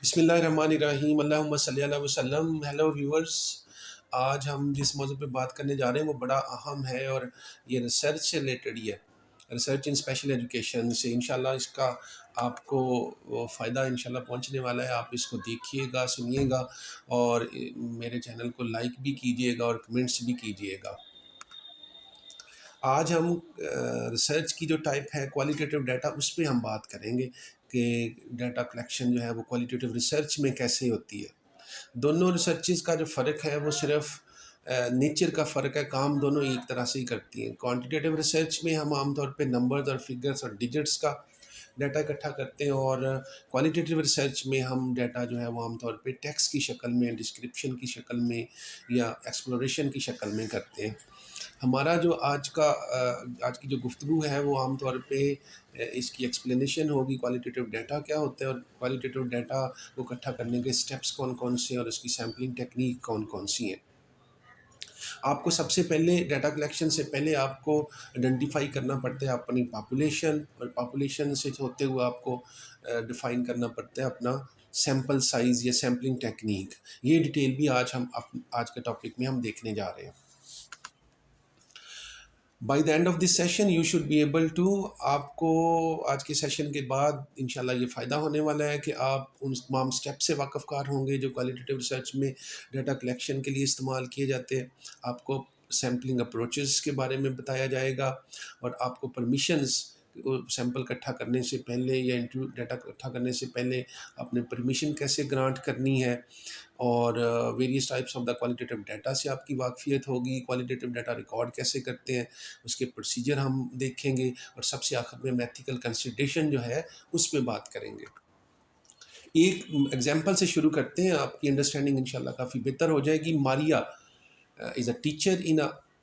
بسم اللہ الرحمن الرحیم، اللہم صلی اللہ وسلم۔ ہیلو ویورز، آج ہم جس موضوع پہ بات کرنے جا رہے ہیں وہ بڑا اہم ہے اور یہ ریسرچ سے ریلیٹڈ ہی ہے، ریسرچ ان اسپیشل ایجوکیشن سے۔ انشاءاللہ اس کا آپ کو فائدہ انشاءاللہ پہنچنے والا ہے۔ آپ اس کو دیکھیے گا، سنیے گا اور میرے چینل کو لائک بھی کیجیے گا اور کمنٹس بھی کیجیے گا۔ آج ہم ریسرچ کی جو ٹائپ ہے کوالیٹیٹیو ڈیٹا، اس پہ ہم بات کریں گے کہ ڈیٹا کلیکشن جو ہے وہ کوالیٹیٹیو ریسرچ میں کیسے ہوتی ہے۔ دونوں ریسرچز کا جو فرق ہے وہ صرف نیچر کا فرق ہے، کام دونوں ایک طرح سے ہی کرتی ہیں۔ کوانٹیٹیو ریسرچ میں ہم عام طور پہ نمبرز اور فگرز اور ڈیجٹس کا ڈیٹا اکٹھا کرتے ہیں، اور کوالیٹیٹیو ریسرچ میں ہم ڈیٹا جو ہے وہ عام طور پہ ٹیکسٹ کی شکل میں، ڈسکرپشن کی شکل میں یا ایکسپلوریشن کی شکل میں کرتے ہیں۔ ہمارا جو آج کی جو گفتگو ہے وہ عام طور پہ اس کی ایکسپلینیشن ہوگی کوالیٹیٹیو ڈیٹا کیا ہوتا ہے اور کوالیٹیٹیو ڈیٹا کو اکٹھا کرنے کے سٹیپس کون کون سے اور اس کی سیمپلنگ ٹیکنیک کون کون سی ہیں۔ آپ کو سب سے پہلے ڈیٹا کلیکشن سے پہلے آپ کو آئیڈینٹیفائی کرنا پڑتا ہے اپنی پاپولیشن، اور پاپولیشن سے ہوتے ہوئے آپ کو ڈیفائن کرنا پڑتا ہے اپنا سیمپل سائز یا سیمپلنگ ٹیکنیک۔ یہ ڈیٹیل بھی آج کے ٹاپک میں ہم دیکھنے جا رہے ہیں۔ By the end of this session you should be able to, آپ کو آج کے سیشن کے بعد انشاءاللہ یہ فائدہ ہونے والا ہے کہ آپ ان تمام سٹیپ سے واقف کار ہوں گے جو کوالیٹیٹیو ریسرچ میں ڈیٹا کلیکشن کے لیے استعمال کیے جاتے ہیں۔ آپ کو سیمپلنگ اپروچز کے بارے میں بتایا جائے گا، اور آپ کو پرمیشنز، سیمپل اکٹھا کرنے سے پہلے یا ڈیٹا اکٹھا کرنے سے پہلے اپنے پرمیشن کیسے گرانٹ کرنی ہے، اور various types of the qualitative data سے آپ کی واقفیت ہوگی۔ کوالٹیٹیو ڈیٹا ریکارڈ کیسے کرتے ہیں اس کے پروسیجر ہم دیکھیں گے، اور سب سے آخر میں میتھیکل کنسیڈریشن جو ہے اس پہ بات کریں گے۔ ایک ایگزامپل سے شروع کرتے ہیں، آپ کی انڈرسٹینڈنگ انشاءاللہ کافی بہتر ہو جائے گی۔ Maria is a teacher in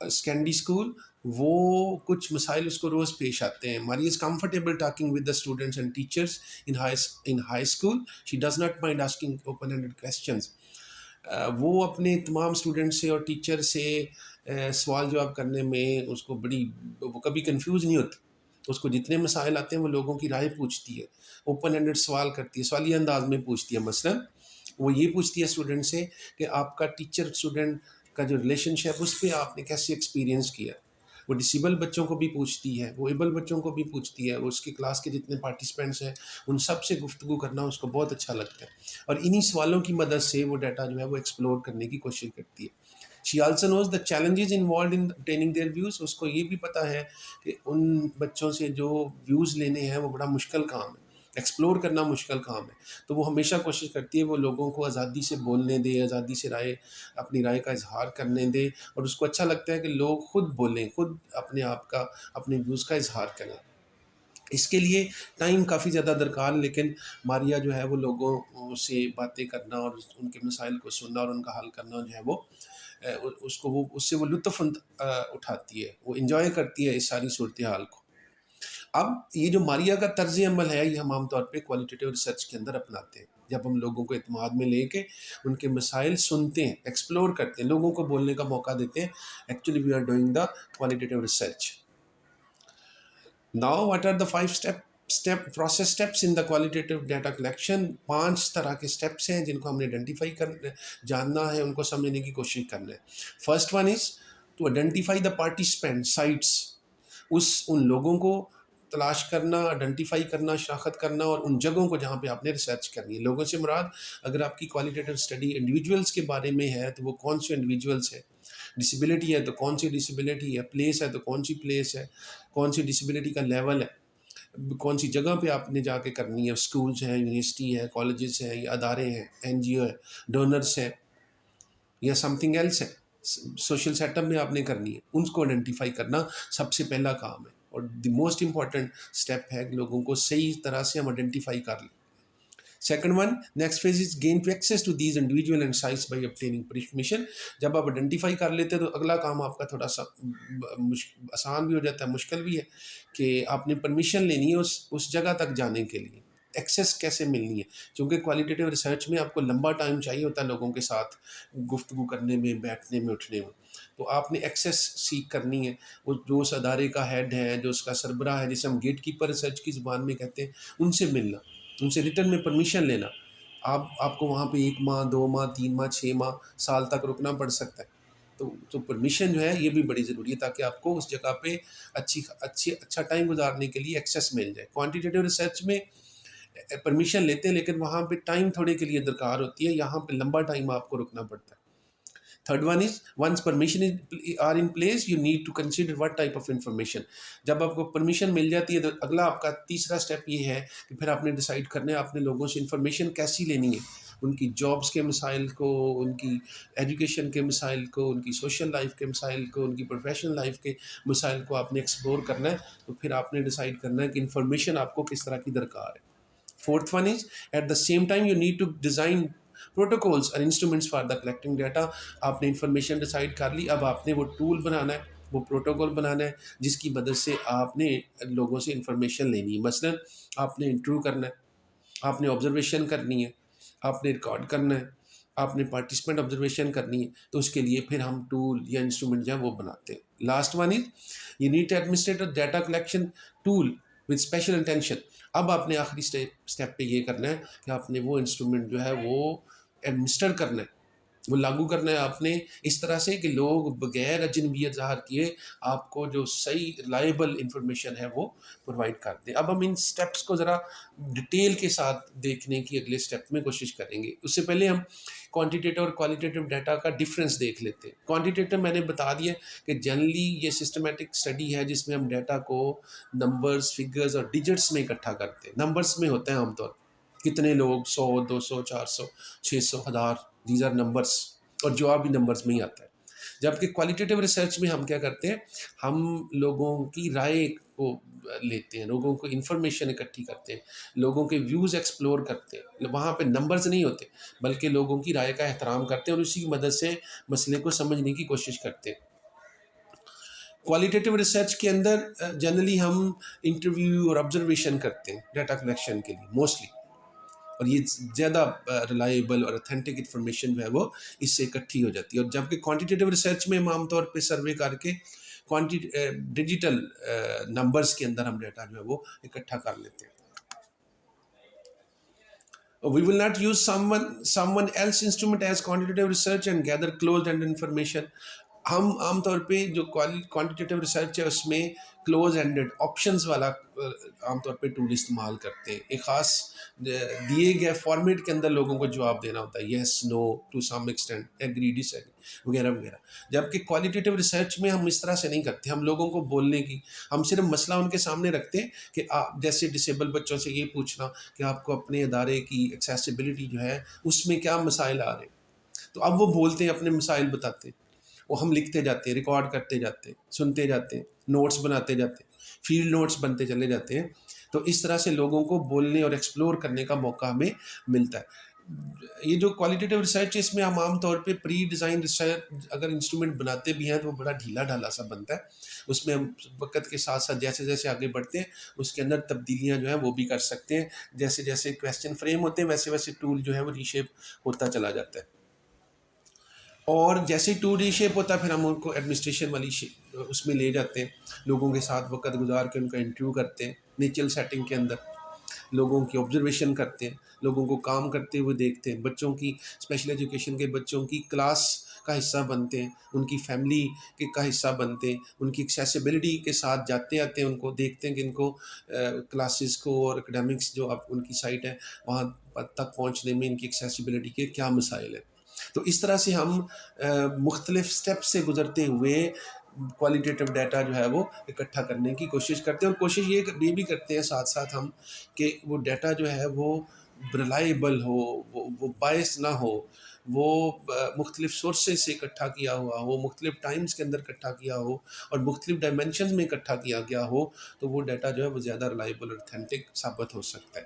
secondary school. وہ کچھ مسائل اس کو روز پیش آتے ہیں۔ Maria is comfortable talking with the students and teachers in high school, she does not mind asking open handed questions. وہ اپنے تمام اسٹوڈنٹ سے اور ٹیچر سے سوال جواب کرنے میں اس کو وہ کبھی کنفیوز نہیں ہوتی۔ اس کو جتنے مسائل آتے ہیں وہ لوگوں کی رائے پوچھتی ہے، اوپن ہینڈڈ سوال کرتی ہے، سوالیہ انداز میں پوچھتی ہے۔ مثلا وہ یہ پوچھتی ہے اسٹوڈنٹ سے کہ آپ کا ٹیچر اسٹوڈنٹ کا جو ریلیشن شپ اس پہ آپ نے کیسے ایکسپیرینس کیا۔ وہ ڈسیبل بچوں کو بھی پوچھتی ہے، وہ ایبل بچوں کو بھی پوچھتی ہے، اس کی کلاس کے جتنے پارٹیسپینٹس ہیں ان سب سے گفتگو کرنا اس کو بہت اچھا لگتا ہے، اور انہی سوالوں کی مدد سے وہ ڈیٹا جو ہے وہ ایکسپلور کرنے کی کوشش کرتی ہے۔ She also knows the challenges involved in obtaining their views. اس کو یہ بھی پتہ ہے کہ ان بچوں سے جو ویوز لینے ہیں وہ بڑا مشکل کام ہے، ایکسپلور کرنا مشکل کام ہے، تو وہ ہمیشہ کوشش کرتی ہے وہ لوگوں کو آزادی سے بولنے دے، آزادی سے اپنی رائے کا اظہار کرنے دے، اور اس کو اچھا لگتا ہے کہ لوگ خود بولیں، خود اپنے ویوز کا اظہار کریں۔ اس کے لیے ٹائم کافی زیادہ درکار، لیکن ماریا جو ہے وہ لوگوں سے باتیں کرنا اور ان کے مسائل کو سننا اور ان کا حل کرنا جو ہے وہ اس سے وہ لطف اٹھاتی ہے، وہ انجوائے کرتی ہے اس ساری صورتحال کو۔ اب یہ جو ماریا کا طرز عمل ہے یہ ہم عام طور پہ کوالٹیٹیو ریسرچ کے اندر اپناتے ہیں، جب ہم لوگوں کو اعتماد میں لے کے ان کے مسائل سنتے ہیں، ایکسپلور کرتے ہیں، لوگوں کو بولنے کا موقع دیتے ہیں۔ Actually we are doing the qualitative research. Now what are the 5 process steps in the qualitative data collection؟ 5 طرح کے سٹیپس ہیں جن کو ہم نے آئیڈینٹیفائی جاننا ہے، ان کو سمجھنے کی کوشش کرنا ہے۔ First one is to identify the participant sites. ان لوگوں کو تلاش کرنا، آئیڈینٹیفائی کرنا، شناخت کرنا، اور ان جگہوں کو جہاں پہ آپ نے ریسرچ کرنی ہے۔ لوگوں سے مراد، اگر آپ کی کوالٹیٹیو اسٹڈی انڈیویجولس کے بارے میں ہے تو وہ کون سے انڈیویجولس ہیں، ڈسیبلٹی ہے تو کون سی ڈسیبلٹی ہے، پلیس ہے تو کون سی پلیس ہے، کون سی ڈسیبلٹی کا لیول ہے، کون سی جگہ پہ آپ نے جا کے کرنی ہے، اسکولز ہیں، یونیورسٹی ہے، کالجز ہیں، یا ادارے ہیں، این جی او ہے، ڈونرس ہیں، یا سم تھنگ ایلس ہے، سوشل سیٹ اپ میں آپ نے کرنی ہے۔ ان کو آئیڈینٹیفائی کرنا سب سے پہلا کام ہے، اور دی موسٹ امپورٹنٹ اسٹیپ ہے کہ لوگوں کو صحیح طرح سے ہم آئیڈینٹیفائی کر لیں۔ Second one, next phase is gain to access to these individual and sites by obtaining permission. جب آپ آئیڈینٹیفائی کر لیتے ہیں تو اگلا کام آپ کا تھوڑا سا آسان بھی ہو جاتا ہے، مشکل بھی ہے، کہ آپ نے پرمیشن لینی ہے اس جگہ تک جانے کے لیے۔ ایکسیس کیسے ملنی ہے، کیونکہ کوالٹیٹیو ریسرچ میں آپ کو لمبا ٹائم چاہیے ہوتا ہے لوگوں کے ساتھ گفتگو کرنے میں، بیٹھنے میں، اٹھنے میں، تو آپ نے ایکسیس سیکھ کرنی ہے۔ جو اس ادارے کا ہیڈ ہے، جو اس کا سربراہ ہے، جسے ہم گیٹ کیپر ریسرچ کی زبان میں کہتے ہیں، ان سے ملنا، ان سے ریٹرن میں پرمیشن لینا آپ کو وہاں پہ 1 ماہ 2 ماہ 3 ماہ 6 ماہ سال تک رکنا پڑ سکتا ہے. تو پرمیشن جو ہے یہ بھی بڑی ضروری ہے تاکہ آپ کو اس جگہ پہ اچھا ٹائم گزارنے کے لیے ایکسیس مل جائے. کوانٹیٹیو ریسرچ میں پرمیشن لیتے ہیں لیکن وہاں پہ ٹائم تھوڑے کے لیے درکار ہوتی ہے, یہاں پہ لمبا ٹائم آپ کو رکنا پڑتا ہے. Third one is once permission are in place you need to consider what type of information. جب آپ کو پرمیشن مل جاتی ہے تو اگلا آپ کا تیسرا اسٹیپ یہ ہے کہ پھر آپ نے ڈیسائیڈ کرنا ہے آپ نے لوگوں سے انفارمیشن کیسی لینی ہے, ان کی جابس کے مسائل کو, ان کی ایجوکیشن کے مسائل کو, ان کی سوشل لائف کے مسائل کو, ان کی پروفیشنل لائف کے مسائل کو آپ نے ایکسپلور کرنا ہے. تو پھر آپ نے ڈیسائیڈ کرنا ہے کہ انفارمیشن آپ کو کس طرح کی درکار ہے. Fourth one is at the same time you need to design protocols اور instruments for the collecting data. آپ نے انفارمیشن ڈیسائیڈ کر لی, اب آپ نے وہ ٹول بنانا ہے, وہ پروٹوکول بنانا ہے جس کی مدد سے آپ نے لوگوں سے انفارمیشن لینی ہے. مثلاً آپ نے انٹرویو کرنا ہے, آپ نے آبزرویشن کرنی ہے, آپ نے ریکارڈ کرنا ہے, آپ نے پارٹیسپینٹ آبزرویشن کرنی ہے. تو اس کے لیے پھر ہم ٹول یا انسٹرومنٹ جو ہے وہ بناتے ہیں. Last one is you need to administrate data collection tool with special intention. اب آپ نے آخری اسٹیپ پہ یہ کرنا ہے کہ آپ نے وہ انسٹرومنٹ جو ہے وہ ایڈمنسٹر کرنا ہے, وہ لاگو کرنا ہے آپ نے اس طرح سے کہ لوگ بغیر اجنبیت ظاہر کیے آپ کو جو صحیح ریلائبل انفارمیشن ہے وہ پرووائڈ کر دیں. اب ہم ان سٹیپس کو ذرا ڈیٹیل کے ساتھ دیکھنے کی اگلے سٹیپ میں کوشش کریں گے. اس سے پہلے ہم کوانٹیٹیو اور کوالیٹیٹیو ڈیٹا کا ڈفرینس دیکھ لیتے ہیں. کوانٹیٹیو میں نے بتا دیا کہ جنرلی یہ سسٹمیٹک اسٹڈی ہے جس میں ہم ڈیٹا کو نمبرز, فگرز اور ڈیجٹس میں اکٹھا کرتے ہیں. نمبرز میں ہوتے ہیں عام طور کتنے لوگ, 100 200 400 600 1000, دیز آر نمبرس, اور جواب بھی نمبرس میں ہی آتا ہے. جبکہ کوالٹیٹیو ریسرچ میں ہم کیا کرتے ہیں, ہم لوگوں کی رائے کو لیتے ہیں, لوگوں کو انفارمیشن اکٹھی کرتے ہیں, لوگوں کے ویوز ایکسپلور کرتے ہیں. وہاں پہ نمبرز نہیں ہوتے بلکہ لوگوں کی رائے کا احترام کرتے ہیں اور اسی کی مدد سے مسئلے کو سمجھنے کی کوشش کرتے ہیں. کوالٹیٹیو ریسرچ کے اندر جنرلی ہم انٹرویو اور آبزرویشن کرتے ہیں ڈیٹا کلیکشن کے لیے موسٹلی, اور یہ زیادہ ریلائبل اور اتھینٹک انفارمیشن جو ہے وہ اس سے اکٹھی ہو جاتی ہے. اور جبکہ کوانٹیٹیو ریسرچ میں ہم عام طور پہ سروے کر کے ڈیجیٹل نمبرز کے اندر ہم ڈیٹا جو ہے وہ اکٹھا کر لیتے ہیں. We will not use someone else instrument as quantitative research and gather closed-ended information. ہم عام طور پہ جو کوانٹیٹیو ریسرچ ہے اس میں کلوز اینڈڈ آپشنز والا عام طور پہ ٹول استعمال کرتے ہیں. ایک خاص دیے گئے فارمیٹ کے اندر لوگوں کو جواب دینا ہوتا ہے, yes no, to some extent, agree disagree وغیرہ وغیرہ. جبکہ کوالٹیٹیو ریسرچ میں ہم اس طرح سے نہیں کرتے, ہم لوگوں کو بولنے کی, ہم صرف مسئلہ ان کے سامنے رکھتے ہیں کہ آپ جیسے ڈسیبل بچوں سے یہ پوچھنا کہ آپ کو اپنے ادارے کی ایکسیسیبلٹی جو ہے اس میں کیا مسائل آ رہے ہیں, تو اب وہ بولتے ہیں, اپنے مسائل بتاتے ہیں, وہ ہم لکھتے جاتے ہیں, ریکارڈ کرتے جاتے ہیں, سنتے جاتے ہیں, نوٹس بناتے جاتے ہیں, فیلڈ نوٹس بنتے چلے جاتے ہیں. تو اس طرح سے لوگوں کو بولنے اور ایکسپلور کرنے کا موقع ہمیں ملتا ہے. یہ جو کوالٹیٹیو ریسرچ ہے اس میں ہم عام طور پہ پری ڈیزائن ریسرچ اگر انسٹرومنٹ بناتے بھی ہیں تو وہ بڑا ڈھیلا ڈھالا سا بنتا ہے. اس میں ہم وقت کے ساتھ ساتھ جیسے جیسے آگے بڑھتے ہیں اس کے اندر تبدیلیاں جو ہیں وہ بھی کر سکتے ہیں. جیسے جیسے کویسچن فریم ہوتے ہیں ویسے ویسے ٹول جو ہے وہ ریشیپ ہوتا چلا جاتا ہے. اور جیسے ٹو ری شیپ ہوتا ہے پھر ہم ان کو ایڈمنسٹریشن والی اس میں لے جاتے ہیں, لوگوں کے ساتھ وقت گزار کے ان کا انٹرویو کرتے ہیں, نیچرل سیٹنگ کے اندر لوگوں کی آبزرویشن کرتے ہیں, لوگوں کو کام کرتے ہوئے دیکھتے ہیں, بچوں کی اسپیشل ایجوکیشن کے بچوں کی کلاس کا حصہ بنتے ہیں, ان کی فیملی کا حصہ بنتے ہیں, ان کی ایکسیسیبلٹی کے ساتھ جاتے آتے ہیں, ان کو دیکھتے ہیں کہ ان کو کلاسز کو اور اکیڈمکس جو اب ان کی سائٹ ہے وہاں تک پہنچنے میں ان کی ایکسیسیبلٹی کے کیا مسائل ہیں. تو اس طرح سے ہم مختلف سٹیپ سے گزرتے ہوئے کوالٹیٹیو ڈیٹا جو ہے وہ اکٹھا کرنے کی کوشش کرتے ہیں, اور کوشش یہ بھی کرتے ہیں ساتھ ساتھ ہم کہ وہ ڈیٹا جو ہے وہ ریلائبل ہو, وہ بائس نہ ہو, وہ مختلف سورسز سے اکٹھا کیا ہوا ہو, مختلف ٹائمز کے اندر اکٹھا کیا ہو اور مختلف ڈائمینشنز میں اکٹھا کیا گیا ہو, تو وہ ڈیٹا جو ہے وہ زیادہ ریلائبل اور اتھینٹک ثابت ہو سکتا ہے.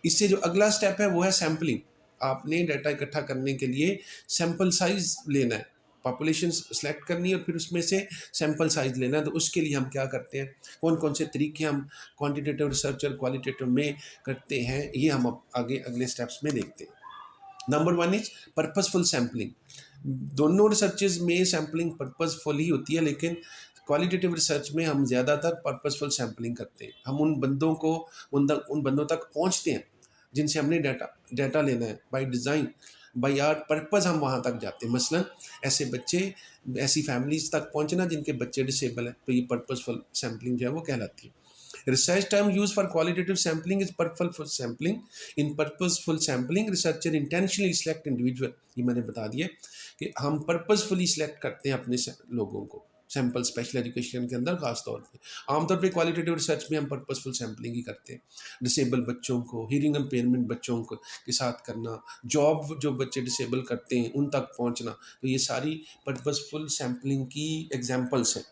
اس سے جو اگلا سٹیپ ہے وہ ہے سیمپلنگ. آپ نے ڈیٹا اکٹھا کرنے کے لیے سیمپل سائز لینا ہے, پاپولیشن سلیکٹ کرنی ہے اور پھر اس میں سے سیمپل سائز لینا ہے. تو اس کے لیے ہم کیا کرتے ہیں, کون سے طریقے ہم کوانٹیٹیو ریسرچ اور کوالٹیٹیو میں کرتے ہیں, یہ ہم آگے اگلے سٹیپس میں دیکھتے ہیں. نمبر 1 از پرپزفل سیمپلنگ. دونوں ریسرچز میں سیمپلنگ پرپزفل ہی ہوتی ہے, لیکن کوالٹیٹیو ریسرچ میں ہم زیادہ تر پرپزفل سیمپلنگ کرتے ہیں. ہم ان بندوں تک پہنچتے ہیں جن سے ہم نے ڈیٹا لینا ہے. By design, by our purpose ہم وہاں تک جاتے ہیں. مثلاً ایسے بچے، ایسی فیملیز تک پہنچنا جن کے بچے ڈسیبل ہیں، تو یہ پرپزفل سیمپلنگ جو ہے وہ کہلاتی ہے. Research term used for qualitative sampling is purposeful sampling. In purposeful sampling, researcher intentionally select individual. یہ میں نے بتا دیا کہ ہم purposefully select کرتے ہیں اپنے لوگوں کو سیمپل اسپیشل ایجوکیشن کے اندر خاص طور پہ. عام طور پہ کوالٹیٹیو ریسرچ میں ہم پرپزفل سیمپلنگ ہی کرتے ہیں. ڈسیبل بچوں کو، ہیئرنگ امپیئرمنٹ بچوں کو کے ساتھ کرنا، جاب جو بچے ڈسیبل کرتے ہیں ان تک پہنچنا، تو یہ ساری پرپزفل سیمپلنگ کی ایگزامپلس ہیں.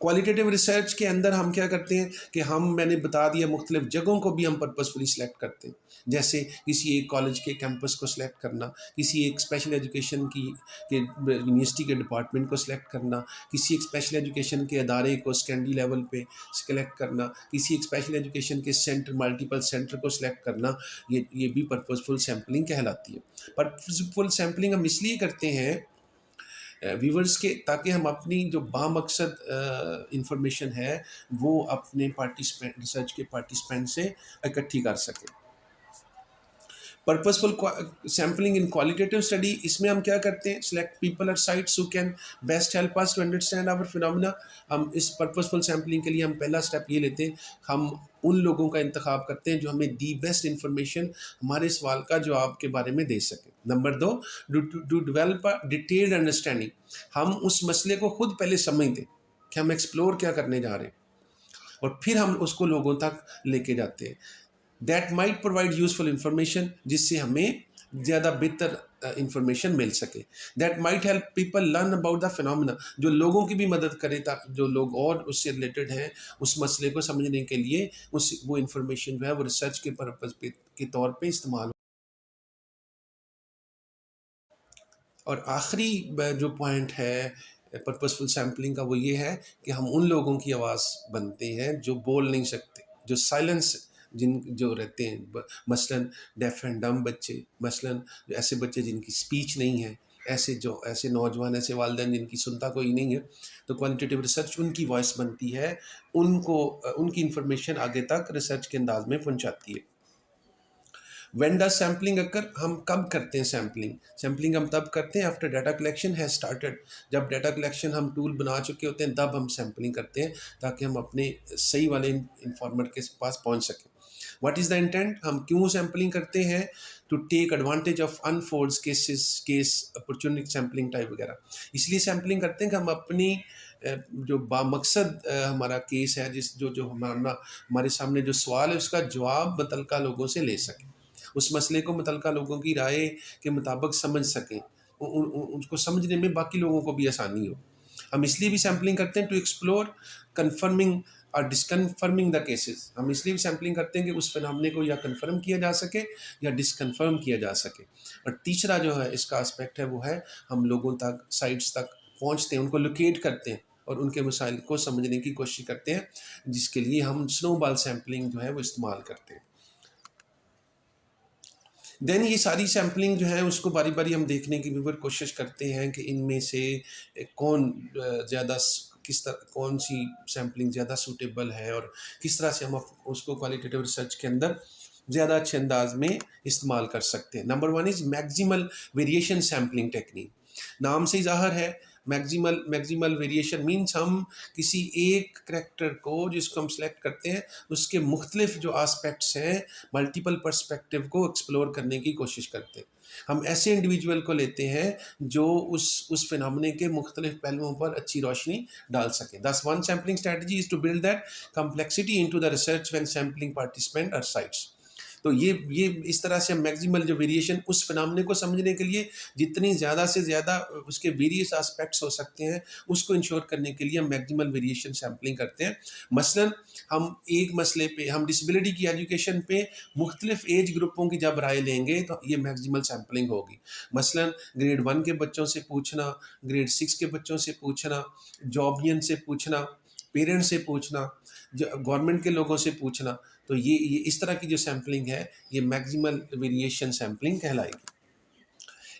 کوالٹیٹیو ریسرچ کے اندر ہم کیا کرتے ہیں کہ میں نے بتا دیا مختلف جگہوں کو بھی ہم پرپزفلی سلیکٹ کرتے ہیں. جیسے کسی ایک کالج کے کیمپس کو سلیکٹ کرنا، کسی ایک اسپیشل ایجوکیشن کے یونیورسٹی کے ڈپارٹمنٹ کو سلیکٹ کرنا، کسی ایک اسپیشل ایجوکیشن کے ادارے کو سیکنڈری لیول پہ سلیکٹ کرنا، کسی ایک اسپیشل ایجوکیشن کے سینٹر، ملٹیپل سینٹر کو سلیکٹ کرنا. یہ بھی پرپزفل سیمپلنگ کہلاتی ہے. پرپزفل سیمپلنگ ہم اس لیے کرتے ہیں ویورز کے، تاکہ ہم اپنی جو بامقصد انفارمیشن ہے وہ اپنے پارٹیسپینٹ، ریسرچ کے پارٹیسپینٹ سے اکٹھی کر سکیں. Purposeful sampling in qualitative study, اس میں ہم کیا کرتے ہیں، سلیکٹ پیپل اور sites who can best help us to understand our phenomena. ہم اس پرپزفل سیمپلنگ کے لیے ہم پہلا اسٹیپ یہ لیتے ہیں، ہم ان لوگوں کا انتخاب کرتے ہیں جو ہمیں دی بیسٹ انفارمیشن ہمارے سوال کا جواب کے بارے میں دے سکیں. Number 2، do develop a detailed understanding. ہم اس مسئلے کو خود پہلے سمجھتے ہیں کہ ہم ایکسپلور کیا کرنے جا رہے ہیں، اور پھر ہم اس کو لوگوں تک لے کے جاتے ہیں. That might provide useful information, جس سے ہمیں زیادہ بہتر انفارمیشن مل سکے. That might help people learn about the phenomena, جو لوگوں کی بھی مدد کرے، جو لوگ اور اس سے ریلیٹڈ ہیں اس مسئلے کو سمجھنے کے لیے وہ انفارمیشن جو ہے وہ ریسرچ کے پرپز کے طور پہ استعمال. اور آخری جو پوائنٹ ہے پرپزفل سیمپلنگ کا وہ یہ ہے کہ ہم ان لوگوں کی آواز بنتے ہیں جو بول نہیں سکتے، جو سائلنس جو رہتے ہیں، مثلاً ڈیف اینڈ ڈم بچے، مثلاً ایسے بچے جن کی اسپیچ نہیں ہے، ایسے نوجوان، ایسے والدین جن کی سنتا کوئی نہیں ہے. تو کوالٹیٹیو ریسرچ ان کی وائس بنتی ہے، ان کی انفارمیشن آگے تک ریسرچ کے انداز میں پہنچاتی ہے. وین ڈز سیمپلنگ اکر، ہم کب کرتے ہیں سیمپلنگ ہم تب کرتے ہیں after data collection has started. جب ڈیٹا کلیکشن ہم ٹول بنا چکے ہوتے ہیں تب ہم سیمپلنگ کرتے ہیں، تاکہ ہم اپنے صحیح والے انفارمر کے پاس پہنچ سکیں. واٹ از دا انٹینٹ، ہم کیوں سیمپلنگ کرتے ہیں؟ To take advantage of unfold case opportunity sampling type وغیرہ. اس لیے سیمپلنگ کرتے ہیں کہ ہم اپنی جو بامقصد ہمارا کیس ہے، جو ہمارے سامنے جو سوال ہے اس کا جواب متعلقہ لوگوں سے لے سکیں، اس مسئلے کو متعلقہ لوگوں کی رائے کے مطابق سمجھ سکیں، اس کو سمجھنے میں باقی لوگوں کو بھی آسانی ہو. ہم اس لیے بھی سیمپلنگ کرتے ہیں ٹو ایکسپلور کنفرمنگ اور ڈسکنفرمنگ دا کیسز. ہم اس لیے بھی سیمپلنگ کرتے ہیں کہ اس فینامنے کو یا کنفرم کیا جا سکے یا ڈسکنفرم کیا جا سکے. اور تیسرا جو ہے اس کا اسپیکٹ ہے وہ ہے ہم لوگوں تک، سائٹس تک پہنچتے ہیں، ان کو لوکیٹ کرتے ہیں اور ان کے مسائل کو سمجھنے کی کوشش کرتے ہیں، جس کے لیے ہم سنو بال سیمپلنگ جو ہے وہ استعمال کرتے ہیں. دین یہ ساری سیمپلنگ جو ہے اس کو باری باری ہم دیکھنے کی بھی کوشش کرتے ہیں کہ ان میں سے کون سی سیمپلنگ زیادہ سوٹیبل ہے اور کس طرح سے ہم اس کو کوالٹیٹیو ریسرچ کے اندر زیادہ اچھے انداز میں استعمال کر سکتے ہیں. نمبر 1 از میگزیمل ویریشن سیمپلنگ ٹیکنیک. نام سے ظاہر ہے میگزیمل ویریشن مینس ہم کسی ایک کریکٹر کو جس کو ہم سلیکٹ کرتے ہیں اس کے مختلف جو آسپیکٹس ہیں، ملٹیپل پرسپیکٹیو کو ایکسپلور کرنے کی کوشش کرتے ہیں. ہم ایسے انڈیویجول کو لیتے ہیں جو اس فینامنے کے مختلف پہلوؤں پر اچھی روشنی ڈال سکیں. Thus one sampling strategy is to build that complexity into the research when sampling participant or sites. تو یہ اس طرح سے ہم میگزیمل جو ویریشن اس فینامنے کو سمجھنے کے لیے جتنی زیادہ سے زیادہ اس کے ویریس آسپیکٹس ہو سکتے ہیں اس کو انشور کرنے کے لیے ہم میگزیمل ویریشن سیمپلنگ کرتے ہیں. مثلاً ہم ایک مسئلے پہ، ہم ڈسیبلٹی کی ایجوکیشن پہ مختلف ایج گروپوں کی جب رائے لیں گے تو یہ میگزیمل سیمپلنگ ہوگی. مثلاً گریڈ 1 کے بچوں سے پوچھنا، گریڈ 6 کے بچوں سے پوچھنا، جابین سے پوچھنا، پیرنٹ سے پوچھنا، گورنمنٹ کے لوگوں سے پوچھنا. تو یہ اس طرح کی جو سیمپلنگ ہے یہ میگزیمل ویریشن سیمپلنگ کہلائے گی.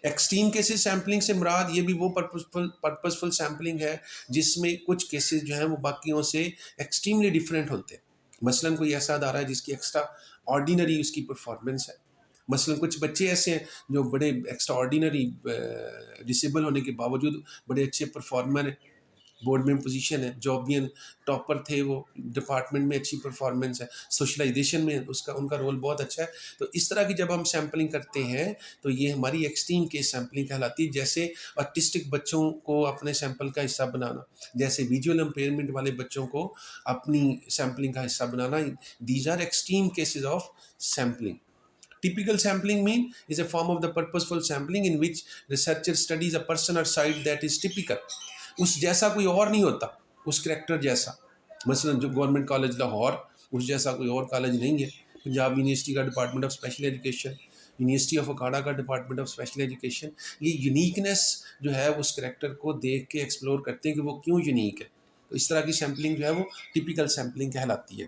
ایکسٹریم کیسز سیمپلنگ سے مراد یہ بھی وہ پرپزفل سیمپلنگ ہے جس میں کچھ کیسز جو ہیں وہ باقیوں سے ایکسٹریملی ڈیفرنٹ ہوتے ہیں. مثلاً کوئی ایسا ادارہ ہے جس کی ایکسٹرا آرڈینری اس کی پرفارمنس ہے. مثلاً کچھ بچے ایسے ہیں جو بڑے ایکسٹرا آرڈینری ڈسیبل ہونے کے باوجود بڑے اچھے پرفارمر ہیں, بورڈ میں پوزیشن ہے, جابین ٹاپر تھے, وہ ڈپارٹمنٹ میں اچھی پرفارمنس ہے, سوشلائزیشن میں ان کا رول بہت اچھا ہے. تو اس طرح کی جب ہم سیمپلنگ کرتے ہیں تو یہ ہماری ایکسٹریم کیس سیمپلنگ کہلاتی ہے. جیسے آرٹسٹک بچوں کو اپنے سیمپل کا حصہ بنانا, جیسے ویژول امپیئرمنٹ والے بچوں کو اپنی سیمپلنگ کا حصہ بنانا. These are extreme cases of sampling. Typical sampling mean is a form of the purposeful sampling in which researcher studies a person or site that is typical. اس جیسا کوئی اور نہیں ہوتا, اس کریکٹر جیسا. مثلا جو گورنمنٹ کالج لاہور, اس جیسا کوئی اور کالج نہیں ہے. پنجاب یونیورسٹی کا department of special education, university of Okara کا ڈپارٹمنٹ آف اسپیشل ایجوکیشن, یہ یونیکنیس جو ہے اس کریکٹر کو دیکھ کے ایکسپلور کرتے ہیں کہ وہ کیوں یونیک ہے. تو اس طرح کی سیمپلنگ جو ہے وہ ٹیپیکل سیمپلنگ کہلاتی ہے.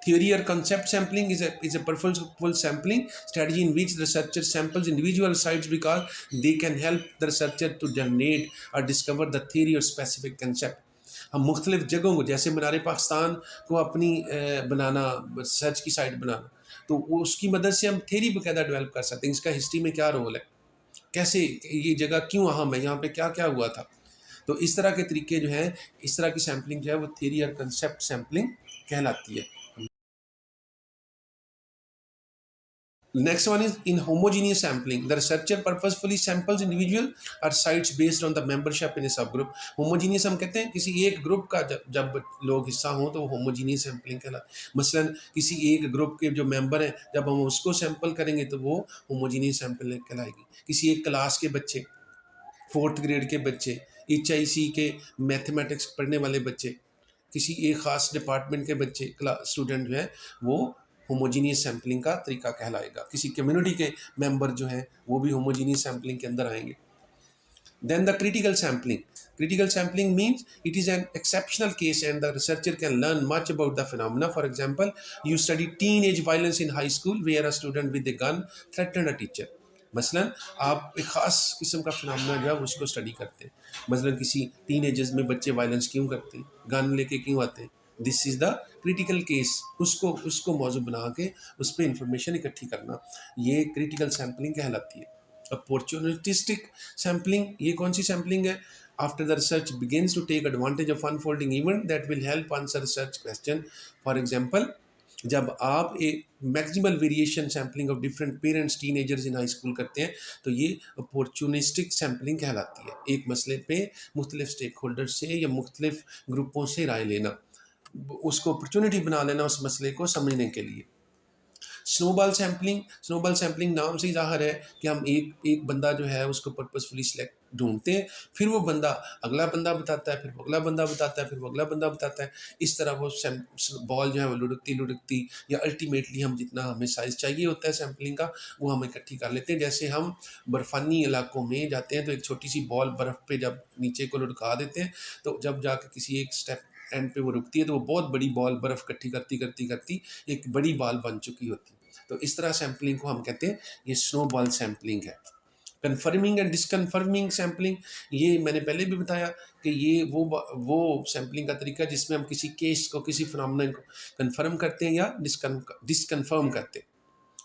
Theory or concept sampling is a purposeful sampling strategy in which the researcher samples individual sites because they can help the researcher to generate or discover the theory or specific concept. ہم مختلف جگہوں کو, جیسے منار پاکستان کو اپنی بنانا, research کی site بنانا, تو اس کی مدد سے ہم تھیری باقاعدہ ڈیولپ کر سکتے ہیں. اس کا ہسٹری میں کیا رول ہے, کیسے یہ جگہ کیوں اہم ہے, یہاں پہ کیا کیا ہوا تھا. تو اس طرح کے طریقے جو ہیں, اس طرح کی سیمپلنگ جو ہے وہ تھیوری اور کنسیپٹ سیمپلنگ کہلاتی ہے. Next one is in homogeneous sampling. The researcher purposefully samples individual or sites based on the membership in a subgroup. Homogeneous ہم کہتے ہیں کسی ایک گروپ کا جب لوگ حصہ ہوں تو وہ homogeneous sampling کہلاتا ہے. مثلا کسی ایک گروپ کے جو ممبر ہیں جب ہم اس کو سیمپل کریں گے تو وہ homogeneous sampling کہلائے گی. کسی ایک کلاس کے بچے, 4th گریڈ کے بچے, HIC کے میتھمیٹکس پڑھنے والے بچے, کسی ایک خاص ڈپارٹمنٹ کے بچے اسٹوڈنٹ جو ہیں وہ ہوموجینیس سیمپلنگ کا طریقہ کہلائے گا. کسی کمیونٹی کے ممبر جو ہیں وہ بھی ہوموجینیس سیمپلنگ کے اندر آئیں گے. Then the critical sampling. Critical sampling means it is an exceptional case and the researcher can learn much about the phenomena. For example, you study teenage violence in high school where a student with a gun threatened a teacher. مثلا آپ ایک خاص قسم کا phenomenon جو ہے اس کو study کرتے ہیں. مثلا کسی ٹین ایجرز میں بچے وائلنس کیوں کرتے ہیں, گن لے کے کیوں آتے ہیں. دس از دا کریٹیکل کیس. اس کو موضوع بنا کے اس پہ انفارمیشن اکٹھی کرنا, یہ کریٹیکل سیمپلنگ کہلاتی ہے. اپورچونسٹک سیمپلنگ, یہ کون سی سیمپلنگ ہے؟ After the research begins to take advantage of unfolding event that will help answer research question. For example, جب آپ ایک maximal variation sampling of different parents ten agers in high school کرتے ہیں تو یہ اپورچونسٹک سیمپلنگ کہلاتی ہے. ایک مسئلے پہ مختلف اسٹیک ہولڈر سے یا مختلف گروپوں سے رائے لینا, اس کو اپرچونٹی بنا لینا اس مسئلے کو سمجھنے کے لیے. سنو بال سیمپلنگ نام سے ہی ظاہر ہے کہ ہم ایک بندہ جو ہے اس کو پرپسفلی سلیکٹ ڈھونڈتے ہیں, پھر وہ بندہ اگلا بندہ بتاتا ہے, پھر وہ اگلا بندہ بتاتا ہے, پھر وہ اگلا بندہ بتاتا ہے. اس طرح وہ بال جو ہے وہ لڑکتی یا الٹیمیٹلی ہم جتنا ہمیں سائز چاہیے ہوتا ہے سیمپلنگ کا وہ ہم اکٹھی کر لیتے ہیں. جیسے ہم برفانی علاقوں میں جاتے ہیں تو ایک چھوٹی سی بال برف پہ جب نیچے کو لڑکا دیتے ہیں تو جب جا کے کسی ایک اسٹیپ اینڈ پہ وہ رکتی ہے تو وہ بہت بڑی بال برف اکٹھی کرتی ایک بڑی بال بن چکی ہوتی ہے. تو اس طرح سیمپلنگ کو ہم کہتے ہیں یہ سنو بال سیمپلنگ ہے. کنفرمنگ اینڈ ڈسکنفرمنگ سیمپلنگ, یہ میں نے پہلے بھی بتایا کہ یہ وہ سیمپلنگ کا طریقہ ہے جس میں ہم کسی کیس کو, کسی فنامنا کو کنفرم کرتے ہیں یا ڈسکنفرم کرتے ہیں.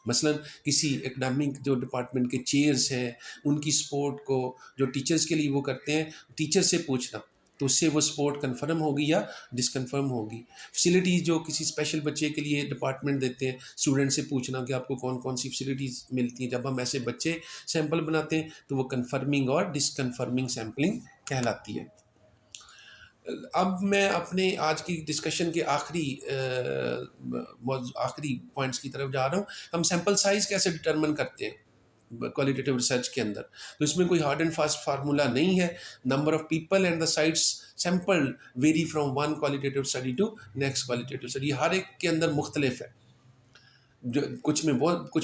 مثلا کسی اکیڈمک جو ڈپارٹمنٹ کے چیئرز ہیں ان کی سپورٹ کو جو ٹیچرز کے لیے وہ کرتے ہیں, ٹیچر سے پوچھنا تو اس سے وہ سپورٹ کنفرم ہوگی یا ڈسکنفرم ہوگی. فیسلٹیز جو کسی اسپیشل بچے کے لیے ڈپارٹمنٹ دیتے ہیں, اسٹوڈنٹ سے پوچھنا کہ آپ کو کون کون سی فیسلٹیز ملتی ہیں. جب ہم ایسے بچے سیمپل بناتے ہیں تو وہ کنفرمنگ اور ڈسکنفرمنگ سیمپلنگ کہلاتی ہے. اب میں اپنے آج کی ڈسکشن کے آخری پوائنٹس کی طرف جا رہا ہوں. ہم سیمپل سائز کیسے ڈٹرمن کرتے ہیں کوالٹیٹیو ریسرچ کے اندر؟ تو اس میں کوئی ہارڈ اینڈ فاسٹ فارمولا نہیں ہے. Number of people and the sites sample vary from one qualitative study to next qualitative study. ہر ایک کے اندر مختلف ہے, جو کچھ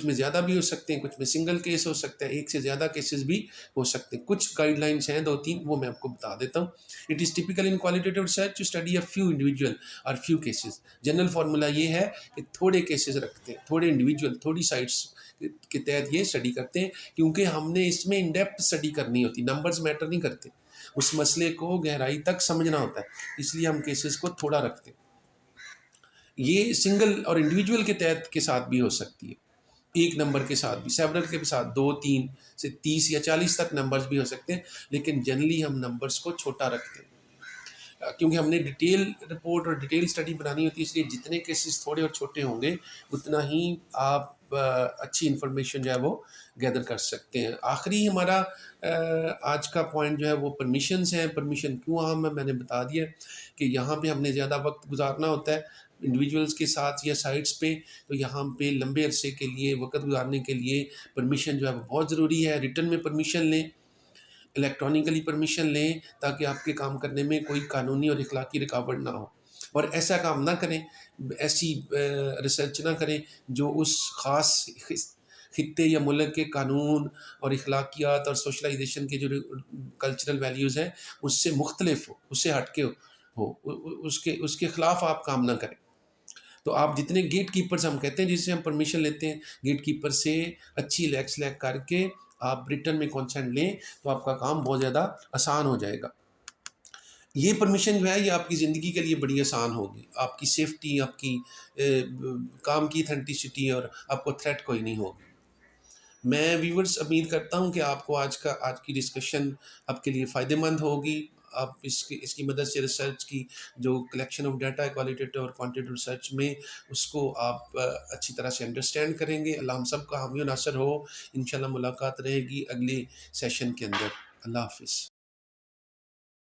میں زیادہ بھی ہو سکتے ہیں, کچھ میں سنگل کیس ہو سکتا ہے, ایک سے زیادہ کیسز بھی ہو سکتے ہیں. کچھ گائیڈ لائنس ہیں 2-3 وہ میں آپ کو بتا دیتا ہوں. It is typical in qualitative research to study a few individual اور فیو کیسز. جنرل فارمولا یہ ہے کہ تھوڑے کیسز رکھتے ہیں, تھوڑے انڈیویجول, تھوڑی سائٹس کے تحت یہ اسٹڈی کرتے ہیں, کیونکہ ہم نے اس میں ان ڈیپتھ اسٹڈی کرنی ہوتی. نمبرز میٹر نہیں کرتے, اس مسئلے کو گہرائی تک سمجھنا ہوتا ہے, اس لیے ہم کیسز کو تھوڑا رکھتے ہیں. یہ سنگل اور انڈیویجول کے تحت کے ساتھ بھی ہو سکتی ہے، ایک نمبر کے ساتھ بھی، سیورل کے ساتھ 2 3 سے 30 یا 40 تک نمبرز بھی ہو سکتے ہیں، لیکن جنرلی ہم نمبرز کو چھوٹا رکھتے ہیں کیونکہ ہم نے ڈیٹیل رپورٹ اور ڈیٹیل اسٹڈی بنانی ہوتی ہے، اس لیے جتنے کیسز تھوڑے اور چھوٹے ہوں گے اتنا ہی آپ اچھی انفارمیشن جو ہے وہ گیدر کر سکتے ہیں۔ آخری ہمارا آج کا پوائنٹ جو ہے وہ پرمیشنز ہیں۔ پرمیشن کیوں اہم ہے میں نے بتا دیا کہ یہاں پہ ہم نے زیادہ وقت گزارنا ہوتا ہے انڈیویجولز کے ساتھ یا سائٹس پہ، تو یہاں پہ لمبے عرصے کے لیے وقت گزارنے کے لیے پرمیشن جو ہے وہ بہت ضروری ہے۔ ریٹن میں پرمیشن لیں، الیکٹرانکلی پرمیشن لیں، تاکہ آپ کے کام کرنے میں کوئی قانونی اور اخلاقی رکاوٹ نہ ہو، اور ایسا کام نہ کریں، ایسی ریسرچ نہ کریں جو اس خاص خطے یا ملک کے قانون اور اخلاقیات اور سوشلائزیشن کے جو کلچرل ویلیوز ہیں اس سے مختلف ہو، اس سے ہٹ کے ہو، اس کے خلاف آپ کام نہ کریں۔ تو آپ جتنے گیٹ کیپرز ہم کہتے ہیں جس سے ہم پرمیشن لیتے ہیں، گیٹ کیپر سے اچھی لیک کر کے آپ ریٹرن میں کانسینٹ لیں تو آپ کا کام بہت زیادہ آسان ہو جائے گا۔ یہ پرمیشن جو ہے یہ آپ کی زندگی کے لیے بڑی آسان ہوگی، آپ کی سیفٹی، آپ کی کام کی اتھینٹسٹی، اور آپ کو تھریٹ کوئی نہیں ہوگی۔ میں ویورز امید کرتا ہوں کہ آپ کو آج کی ڈسکشن آپ کے لیے فائدہ مند ہوگی۔ آپ اس کی مدد سے ریسرچ کی جو کلیکشن آف ڈیٹا کوالٹیٹیو اور کوانٹیٹیو ریسرچ میں اس کو آپ اچھی طرح سے انڈرسٹینڈ کریں گے۔ اللہ ہم سب کا حامی و ناصر ہو۔ انشاءاللہ ملاقات رہے گی اگلے سیشن کے اندر۔ اللہ حافظ۔